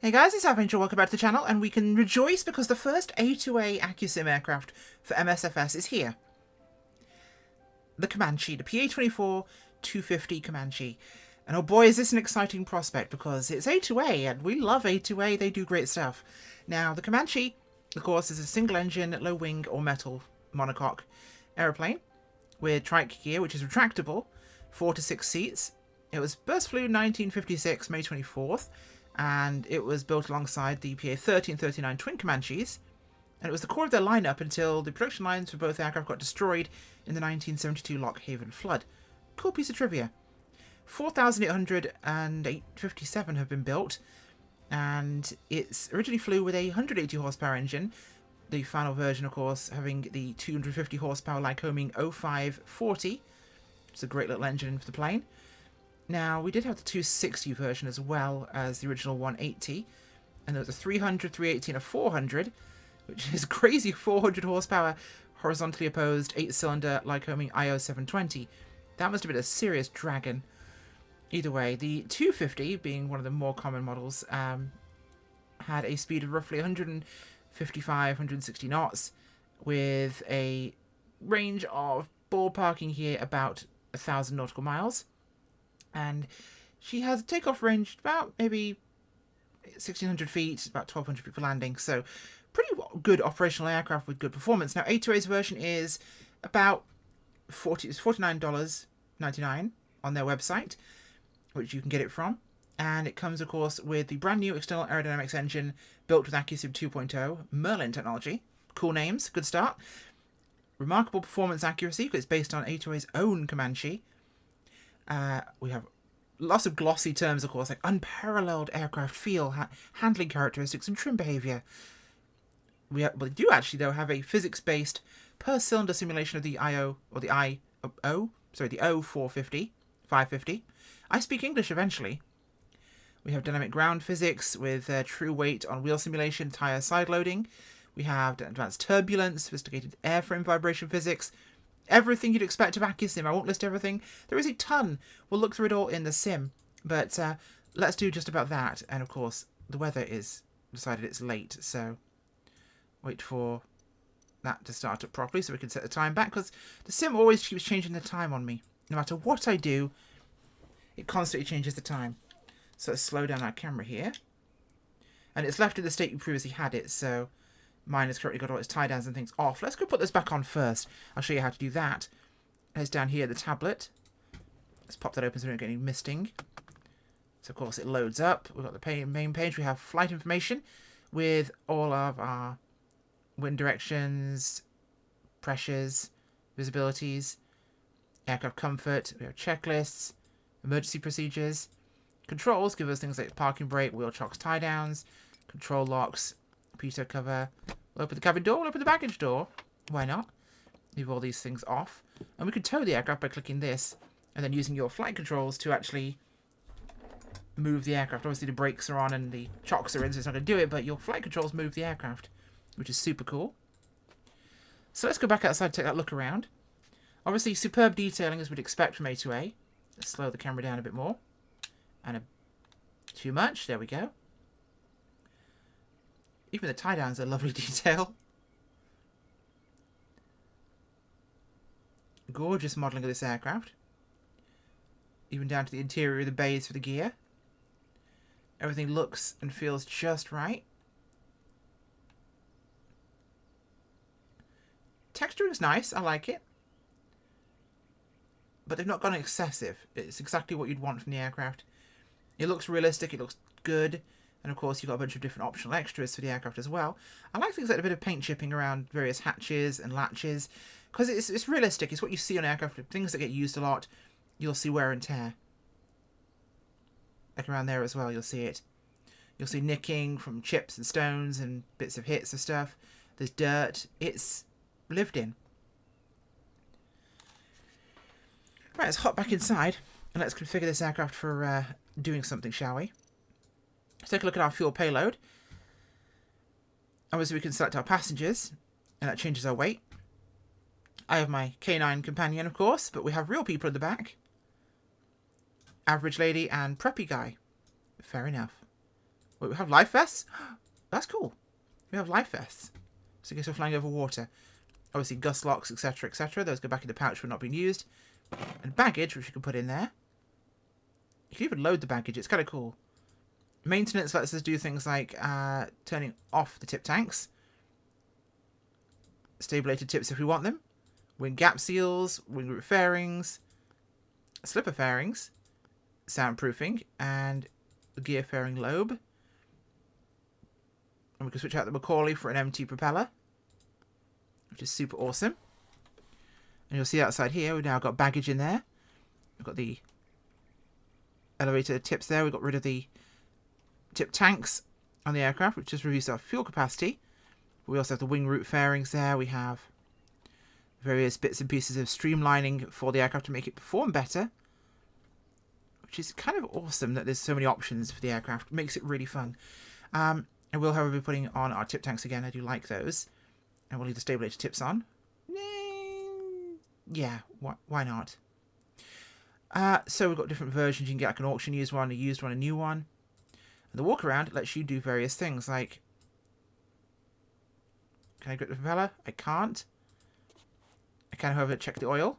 Hey guys, it's Avenger. Welcome back to the channel, and we can rejoice because the first A2A Accu-Sim aircraft for MSFS is here. The Comanche, the PA-24-250 Comanche. And oh boy, is this an exciting prospect because it's A2A, and we love A2A, they do great stuff. Now, the Comanche, of course, is a single-engine, low-wing or metal monocoque aeroplane with trike gear, which is retractable, 4 to 6 seats. It was first flew 1956, May 24th. And it was built alongside the PA-30 and 39 Twin Comanches, and it was the core of their lineup until the production lines for both aircraft got destroyed in the 1972 Lock Haven flood. Cool piece of trivia. 4,857 have been built, and it's originally flew with a 180 horsepower engine, the final version, of course, having the 250 horsepower Lycoming 0540, which is a great little engine for the plane. Now, we did have the 260 version as well as the original 180, and there was a 300, 380, and a 400, which is crazy 400 horsepower, horizontally opposed, 8-cylinder Lycoming IO720. That must have been a serious dragon. Either way, the 250, being one of the more common models, had a speed of roughly 155, 160 knots, with a range of ballparking here about 1,000 nautical miles. And she has a takeoff range about maybe 1,600 feet, about 1,200 feet for landing. So pretty good operational aircraft with good performance. Now, A2A's version is about $49.99 on their website, which you can get it from. And it comes, of course, with the brand new external aerodynamics engine built with Accusim 2.0, Merlin technology. Cool names, good start. Remarkable performance accuracy, because it's based on A2A's own Comanche. We have lots of glossy terms, of course, like unparalleled aircraft feel, handling characteristics, and trim behavior. We do actually, though, have a physics-based per-cylinder simulation of the the O450, 550. I speak English eventually. We have dynamic ground physics with true weight on wheel simulation, tire side loading. We have advanced turbulence, sophisticated airframe vibration physics. Everything you'd expect of Accusim. I won't list everything. There is a ton. We'll look through it all in the sim. But let's do just about that. And of course, the weather is decided it's late. So wait for that to start up properly so we can set the time back. Because the sim always keeps changing the time on me. No matter what I do, it constantly changes the time. So let's slow down our camera here. And it's left in the state you previously had it. So mine has currently got all its tie downs and things off. Let's go put this back on first. I'll show you how to do that. It's down here, the tablet. Let's pop that open so we don't get any misting. So, of course, it loads up. We've got the main page. We have flight information with all of our wind directions, pressures, visibilities, aircraft comfort. We have checklists, emergency procedures. Controls give us things like parking brake, wheel chocks, tie downs, control locks, pitot cover. We'll open the cabin door, we'll open the baggage door. Why not? Leave all these things off. And we can tow the aircraft by clicking this, and then using your flight controls to actually move the aircraft. Obviously the brakes are on and the chocks are in, so it's not going to do it, but your flight controls move the aircraft, which is super cool. So let's go back outside and take that look around. Obviously superb detailing as we'd expect from A2A. Let's slow the camera down a bit more. And too much. There we go. Even the tie downs are lovely detail. Gorgeous modelling of this aircraft. Even down to the interior of the bays for the gear. Everything looks and feels just right. Texture is nice. I like it. But they've not gone excessive. It's exactly what you'd want from the aircraft. It looks realistic. It looks good. And of course, you've got a bunch of different optional extras for the aircraft as well. I like things like a bit of paint chipping around various hatches and latches, because it's realistic. It's what you see on aircraft. Things that get used a lot, you'll see wear and tear. Like around there as well, you'll see it. You'll see nicking from chips and stones and bits of hits of stuff. There's dirt. It's lived in. Right, let's hop back inside and let's configure this aircraft for doing something, shall we? Let's take a look at our fuel payload. Obviously, we can select our passengers, and that changes our weight. I have my K9 companion, of course, but we have real people in the back. Average lady and preppy guy. Fair enough. Wait, we have life vests? That's cool. We have life vests. So in case we're flying over water. Obviously, gust locks, etc., etc. Those go back in the pouch for not being used. And baggage, which you can put in there. You can even load the baggage. It's kind of cool. Maintenance lets us do things like turning off the tip tanks. Stabilated tips if we want them. Wing gap seals, wing root fairings, slipper fairings, soundproofing, and the gear fairing lobe. And we can switch out the Macaulay for an MT propeller, which is super awesome. And you'll see outside here, we've now got baggage in there. We've got the elevator tips there. We've got rid of the tip tanks on the aircraft, which just reduces our fuel capacity. We also have the wing root fairings there. We have various bits and pieces of streamlining for the aircraft to make it perform better, which is kind of awesome that there's so many options for the aircraft. It makes it really fun. And we'll, however, be putting on our tip tanks again. I do like those. And we'll leave the stabilator tips on. Yeah, why not? So we've got different versions. You can get like an auction used one, a used one, a new one. And the walk around lets you do various things like, can I grip the propeller? I can't. I can, however, check the oil.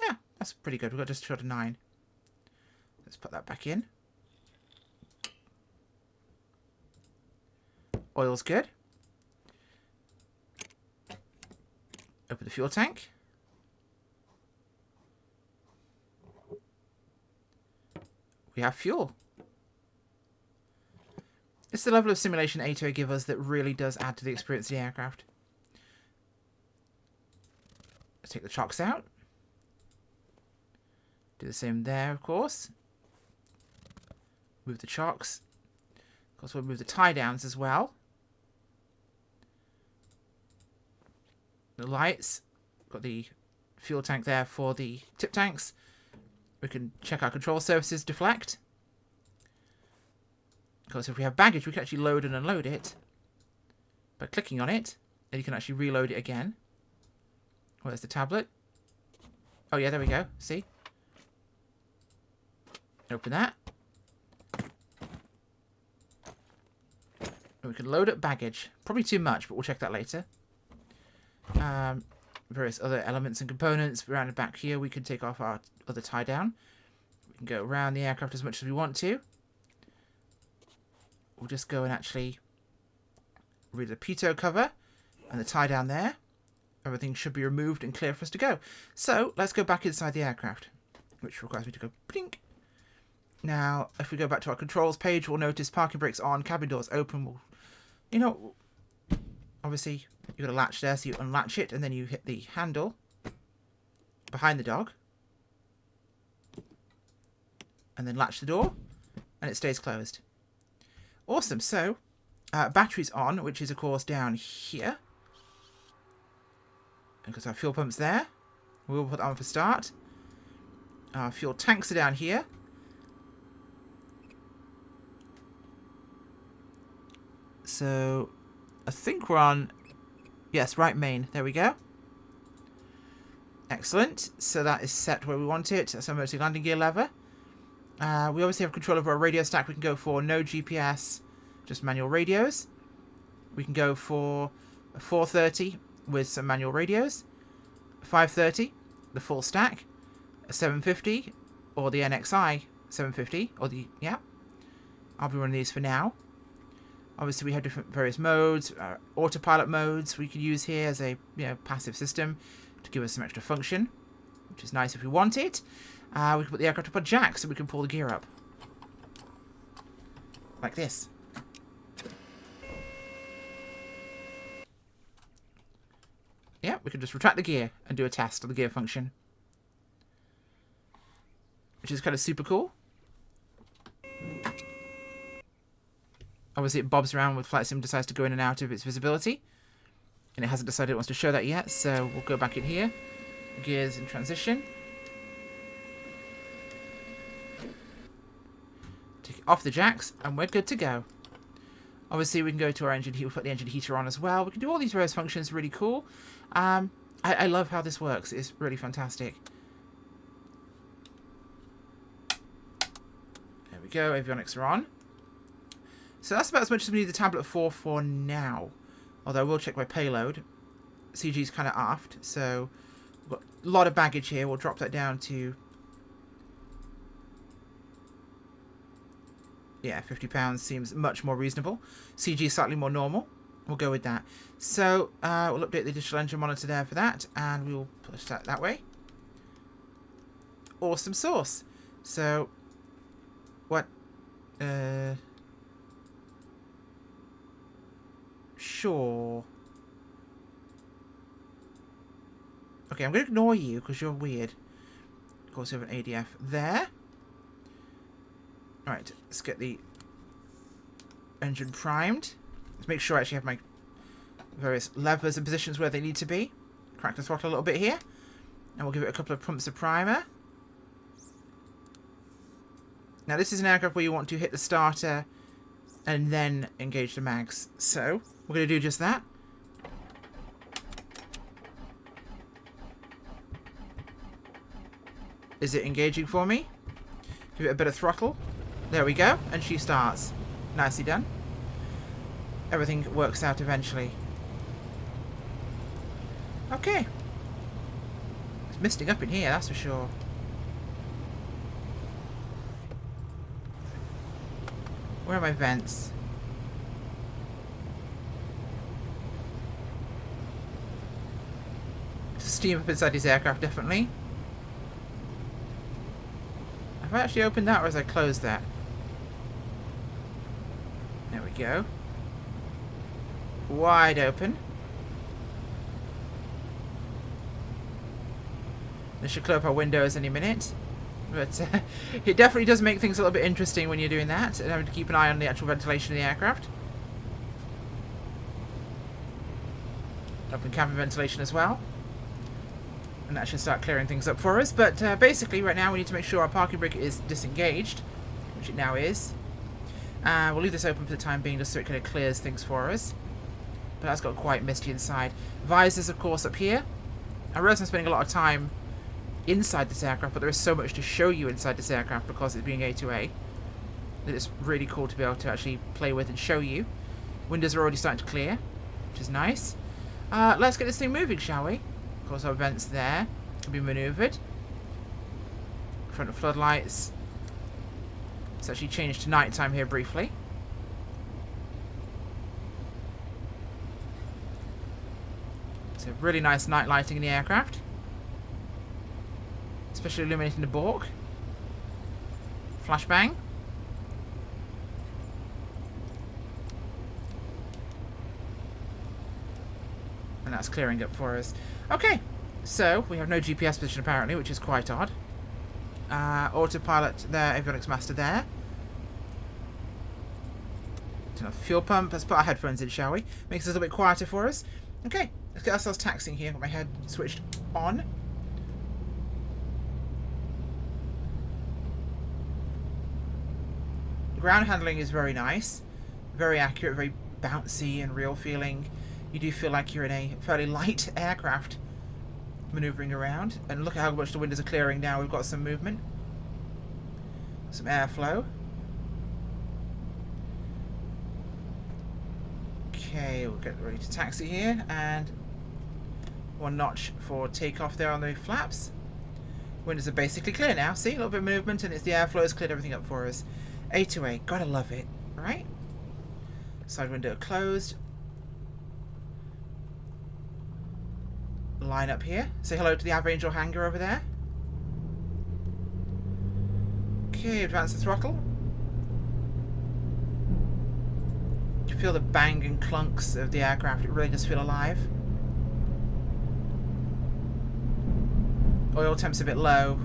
Yeah, that's pretty good. We've got just short of 9. Let's put that back in. Oil's good. Open the fuel tank. We have fuel. It's the level of simulation A2A give us that really does add to the experience of the aircraft. Let's take the chocks out. Do the same there, of course. Move the chocks. Of course, we'll move the tie downs as well. The lights. Got the fuel tank there for the tip tanks. We can check our control surfaces deflect. Because if we have baggage, we can actually load and unload it by clicking on it, and you can actually reload it again. Where's the tablet? Oh yeah, there we go. See? Open that. And we can load up baggage. Probably too much, but we'll check that later. Various other elements and components. Around the back here, we can take off our other tie down. We can go around the aircraft as much as we want to. We'll just go and actually read the pitot cover and the tie down there. Everything should be removed and clear for us to go. So let's go back inside the aircraft, which requires me to go blink. Now, if we go back to our controls page, we'll notice parking brakes on, cabin doors open. We'll, you know, obviously you've got a latch there, so you unlatch it and then you hit the handle behind the dog and then latch the door and it stays closed. Awesome. So, batteries on, which is, of course, down here. Because our fuel pump's there. We'll put that on for start. Our fuel tanks are down here. So, I think we're on... Yes, right main. There we go. Excellent. So that is set where we want it. That's our emergency landing gear lever. We obviously have control over our radio stack. We can go for no GPS, just manual radios. We can go for a 430 with some manual radios, 530, the full stack, a 750, or the NXI 750, or the, yeah. I'll be running these for now. Obviously, we have different various modes, autopilot modes we could use here as a passive system to give us some extra function, which is nice if we want it. We can put the aircraft up on jacks so we can pull the gear up. Like this. Yeah, we can just retract the gear and do a test of the gear function. Which is kind of super cool. Obviously it bobs around when Flight Sim decides to go in and out of its visibility. And it hasn't decided it wants to show that yet, so we'll go back in here. Gears in transition. Take it off the jacks, and we're good to go. Obviously, we can go to our engine heater, put the engine heater on as well. We can do all these various functions, really cool. I love how this works. It's really fantastic. go, avionics are on. So that's about as much as we need the tablet for now. Although I will check my payload. CG's kind of aft, so we've got a lot of baggage here. We'll drop that down to... yeah, £50 seems much more reasonable. CG is slightly more normal. We'll go with that. So we'll update the digital engine monitor there for that, and we'll push that way. Awesome sauce. So, what? Sure. Okay, I'm going to ignore you because you're weird. Of course, we have an ADF there. Alright, let's get the engine primed. Let's make sure I actually have my various levers and positions where they need to be. Crack the throttle a little bit here. And we'll give it a couple of pumps of primer. Now this is an aircraft where you want to hit the starter and then engage the mags. So, we're going to do just that. Is it engaging for me? Give it a bit of throttle. There we go. And she starts. Nicely done. Everything works out eventually. Okay. It's misting up in here, that's for sure. Where are my vents? Steam up inside his aircraft, definitely. Have I actually opened that or has I closed that? There we go. Wide open. This should close up our windows any minute. But it definitely does make things a little bit interesting when you're doing that, and having to keep an eye on the actual ventilation of the aircraft. Open cabin ventilation as well. And that should start clearing things up for us. But basically, right now we need to make sure our parking brake is disengaged, which it now is. We'll leave this open for the time being just so it kind of clears things for us. But that's got quite misty inside. Visors, of course, up here. I realize I'm spending a lot of time inside this aircraft, but there is so much to show you inside this aircraft because it's being A2A that it's really cool to be able to actually play with and show you. Windows are already starting to clear, which is nice. Let's get this thing moving, shall we? Of course, our vents there can be manoeuvred. Front of floodlights. It's actually changed to nighttime here briefly. So really nice night lighting in the aircraft. Especially illuminating the balk. Flashbang. And that's clearing up for us. Okay, so we have no GPS position apparently, which is quite odd. Autopilot there, avionics master there. Turn off the fuel pump. Let's put our headphones in, shall we? Makes it a little bit quieter for us. Okay, let's get ourselves taxiing here. Got my head switched on. Ground handling is very nice, very accurate, very bouncy and real feeling. You do feel like you're in a fairly light aircraft maneuvering around. And look at how much the windows are clearing now. We've got some movement, some airflow. Okay, we'll get ready to taxi here, and one notch for takeoff there on the flaps. Windows are basically clear now. See, a little bit of movement, and it's the airflow has cleared everything up for us. A2A, gotta love it, right? Side window closed. Line up here. Say hello to the Avangel hangar over there. Okay, advance the throttle. You feel the bang and clunks of the aircraft. It really does feel alive. Oil temp's a bit low.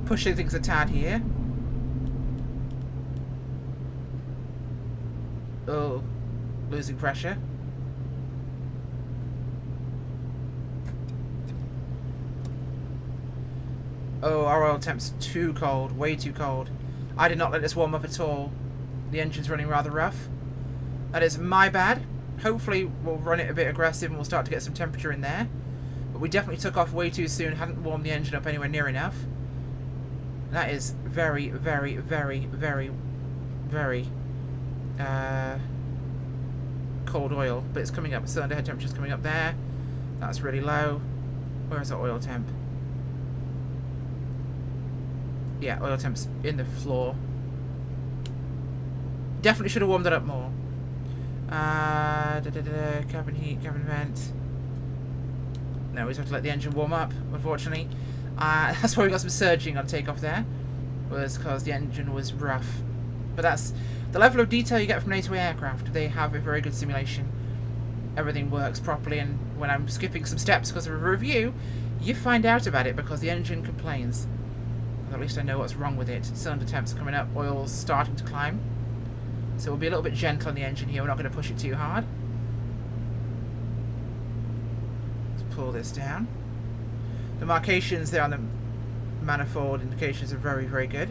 Pushing things a tad here. Oh, losing pressure. Oh, our oil temp's too cold, way too cold. I did not let this warm up at all. The engine's running rather rough. That is my bad. Hopefully we'll run it a bit aggressive and we'll start to get some temperature in there. But we definitely took off way too soon, hadn't warmed the engine up anywhere near enough. That is very, very, very, very, very cold oil. But it's coming up. Cylinder head temperature's coming up there. That's really low. Where is our oil temp? Yeah, oil temp's in the floor. Definitely should have warmed it up more. Cabin heat, cabin vent. No, we just have to let the engine warm up, unfortunately. That's why we got some surging on takeoff there. Was because the engine was rough. But that's the level of detail you get from an A2A aircraft. They have a very good simulation. Everything works properly, and when I'm skipping some steps because of a review, you find out about it because the engine complains. At least I know what's wrong with it. Cylinder temps are coming up, oil's starting to climb. So we'll be a little bit gentle on the engine here. We're not going to push it too hard. Let's pull this down. The markations there on the manifold indications are very, very good.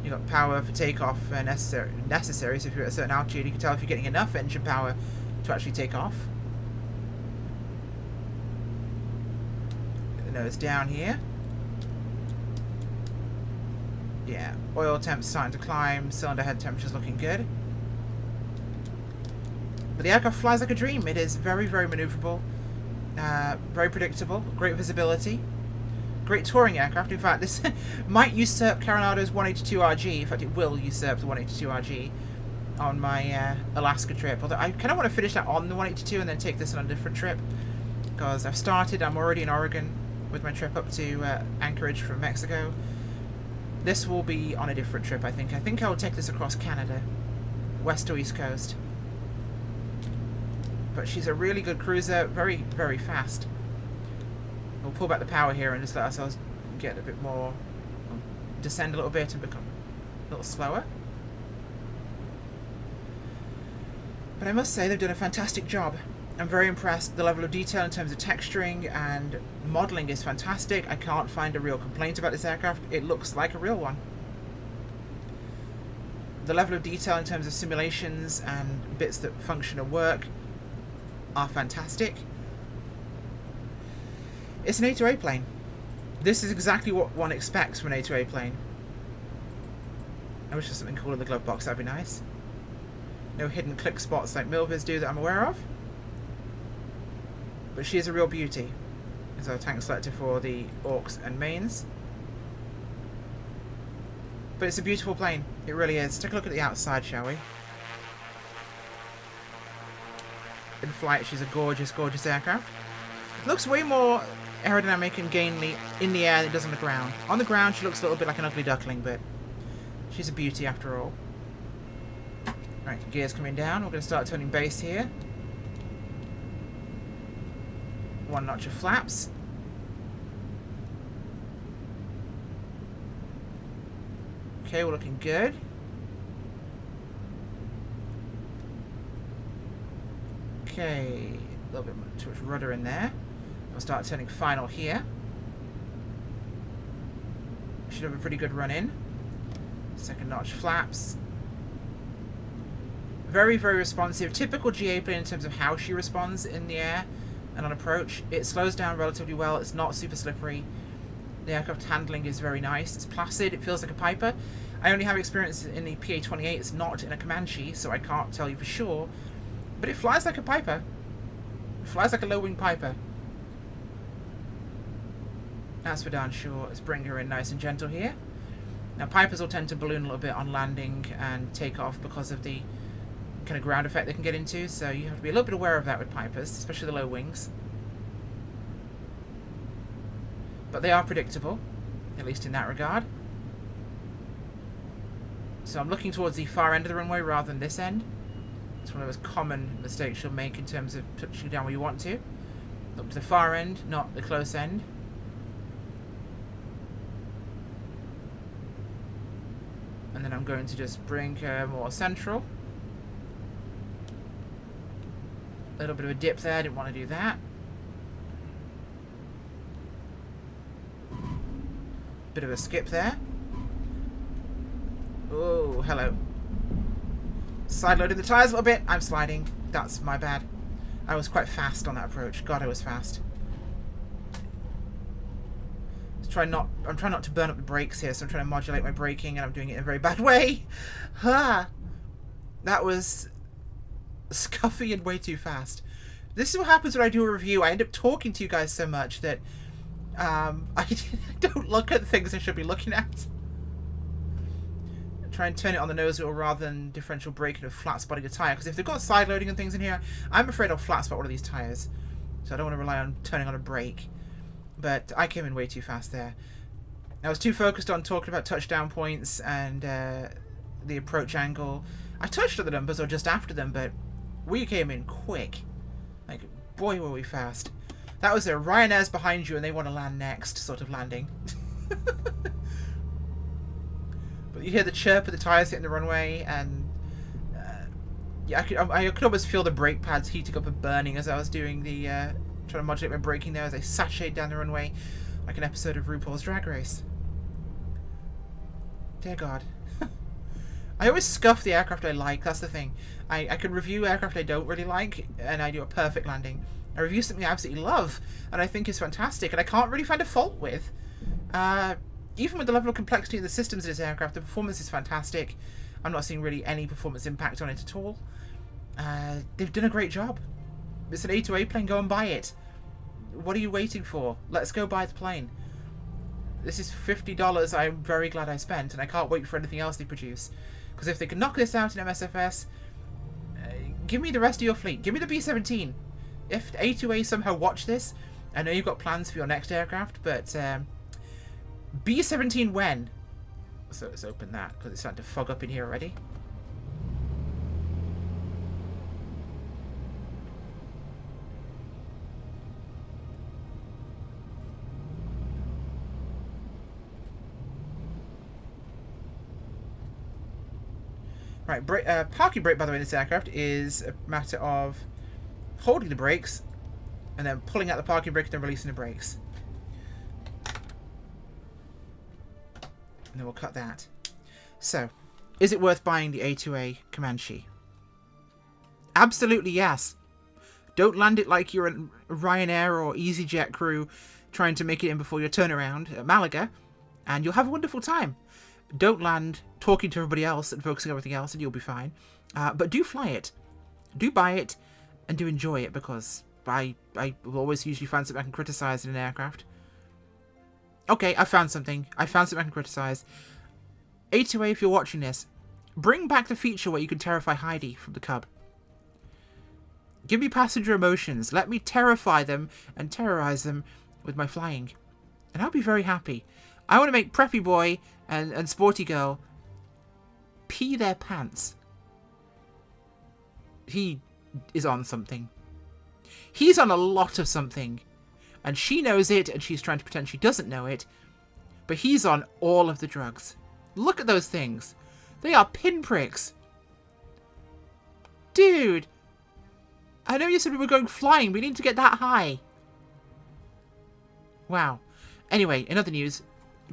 You've got power for takeoff necessary, so if you're at a certain altitude, you can tell if you're getting enough engine power to actually take off. Get the nose down here. Yeah, oil temp's starting to climb, cylinder head temperature's looking good. But the aircraft flies like a dream. It is very, very maneuverable, very predictable, great visibility, great touring aircraft. In fact, this might usurp Coronado's 182 RG. In fact, it will usurp the 182 RG on my Alaska trip. Although I kind of want to finish that on the 182 and then take this on a different trip. Because I've started, I'm already in Oregon with my trip up to Anchorage from Mexico. This will be on a different trip, I think. I think I'll take this across Canada, west to east coast. But she's a really good cruiser, very, very fast. We'll pull back the power here and just let ourselves get a bit more, descend a little bit and become a little slower. But I must say they've done a fantastic job. I'm very impressed. The level of detail in terms of texturing and modelling is fantastic. I can't find a real complaint about this aircraft. It looks like a real one. The level of detail in terms of simulations and bits that function and work are fantastic. It's an A2A plane. This is exactly what one expects from an A2A plane. I wish there was something cool in the glove box. That'd be nice. No hidden click spots like Milviz do that I'm aware of. But she is a real beauty. There's our tank selector for the Orcs and Mains. But it's a beautiful plane. It really is. Take a look at the outside, shall we? In flight, she's a gorgeous, gorgeous aircraft. It looks way more aerodynamic and gainly in the air than it does on the ground. On the ground, she looks a little bit like an ugly duckling, but she's a beauty after all. Right, gears coming down. We're going to start turning base here. One notch of flaps. Okay, we're looking good. Okay, a little bit too much rudder in there. We'll start turning final here. Should have a pretty good run in. Second notch flaps. Very, very responsive. Typical GA plane in terms of how she responds in the air and on approach. It slows down relatively well. It's not super slippery. The aircraft handling is very nice. It's placid. It feels like a Piper. I only have experience in the PA-28. It's not in a Comanche, so I can't tell you for sure. But it flies like a Piper. It flies like a low-wing Piper. That's for darn sure. Let's bring her in nice and gentle here. Now, Pipers will tend to balloon a little bit on landing and take off because of the kind of ground effect they can get into, so you have to be a little bit aware of that with Pipers, especially the low wings. But they are predictable, at least in that regard. So I'm looking towards the far end of the runway rather than this end. It's one of those common mistakes you'll make in terms of touching down where you want to. Look to the far end, not the close end. And then I'm going to just bring her more central. A little bit of a dip there, didn't want to do that. Bit of a skip there. Oh, hello. Side loaded the tyres a little bit. I'm sliding. That's my bad. I was quite fast on that approach. God, I was fast. Let's I'm trying not to burn up the brakes here, so I'm trying to modulate my braking, and I'm doing it in a very bad way. That was scuffy and way too fast. This is what happens when I do a review. I end up talking to you guys so much that I don't look at the things I should be looking at. Try and turn it on the nose wheel rather than differential braking or flat spotting a tyre, because if they've got side loading and things in here, I'm afraid I'll flat spot one of these tyres. So I don't want to rely on turning on a brake. But I came in way too fast there. I was too focused on talking about touchdown points and the approach angle. I touched on the numbers or just after them, but we came in quick. Like, boy, were we fast. That was a Ryanair's behind you and they want to land next sort of landing. But you hear the chirp of the tyres hitting the runway, and yeah, I could almost feel the brake pads heating up and burning as I was doing the trying to modulate my braking there as I sashayed down the runway like an episode of RuPaul's Drag Race. Dear God. I always scuff the aircraft I like, that's the thing. I can review aircraft I don't really like, and I do a perfect landing. I review something I absolutely love, and I think is fantastic, and I can't really find a fault with. Even with the level of complexity of the systems in this aircraft, the performance is fantastic. I'm not seeing really any performance impact on it at all. They've done a great job. It's an A2A plane, go and buy it. What are you waiting for? Let's go buy the plane. This is $50 I'm very glad I spent, and I can't wait for anything else they produce. Because if they can knock this out in MSFS, give me the rest of your fleet. Give me the B-17. If A2A somehow watch this, I know you've got plans for your next aircraft, but B-17 when? So let's open that, because it's starting to fog up in here already. Right, parking brake, by the way, in this aircraft is a matter of holding the brakes and then pulling out the parking brake and then releasing the brakes. And then we'll cut that. So, is it worth buying the A2A Comanche? Absolutely yes. Don't land it like you're a Ryanair or EasyJet crew trying to make it in before your turnaround at Malaga, and you'll have a wonderful time. Don't land talking to everybody else and focusing on everything else, and you'll be fine. But do fly it. Do buy it, and do enjoy it, because I will always usually find something I can criticise in an aircraft. Okay, I found something. I can criticise. A2A, if you're watching this, bring back the feature where you can terrify Heidi from the Cub. Give me passenger emotions. Let me terrify them and terrorise them with my flying. And I'll be very happy. I want to make Preppy Boy and Sporty Girl pee their pants. He is on something. He's on a lot of something. And she knows it, and she's trying to pretend she doesn't know it. But he's on all of the drugs. Look at those things. They are pinpricks. Dude. I know you said we were going flying. We need to get that high. Wow. Anyway, in other news,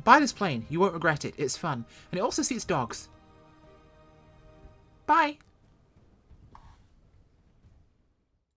buy this plane. You won't regret it. It's fun. And it also seats dogs. Bye.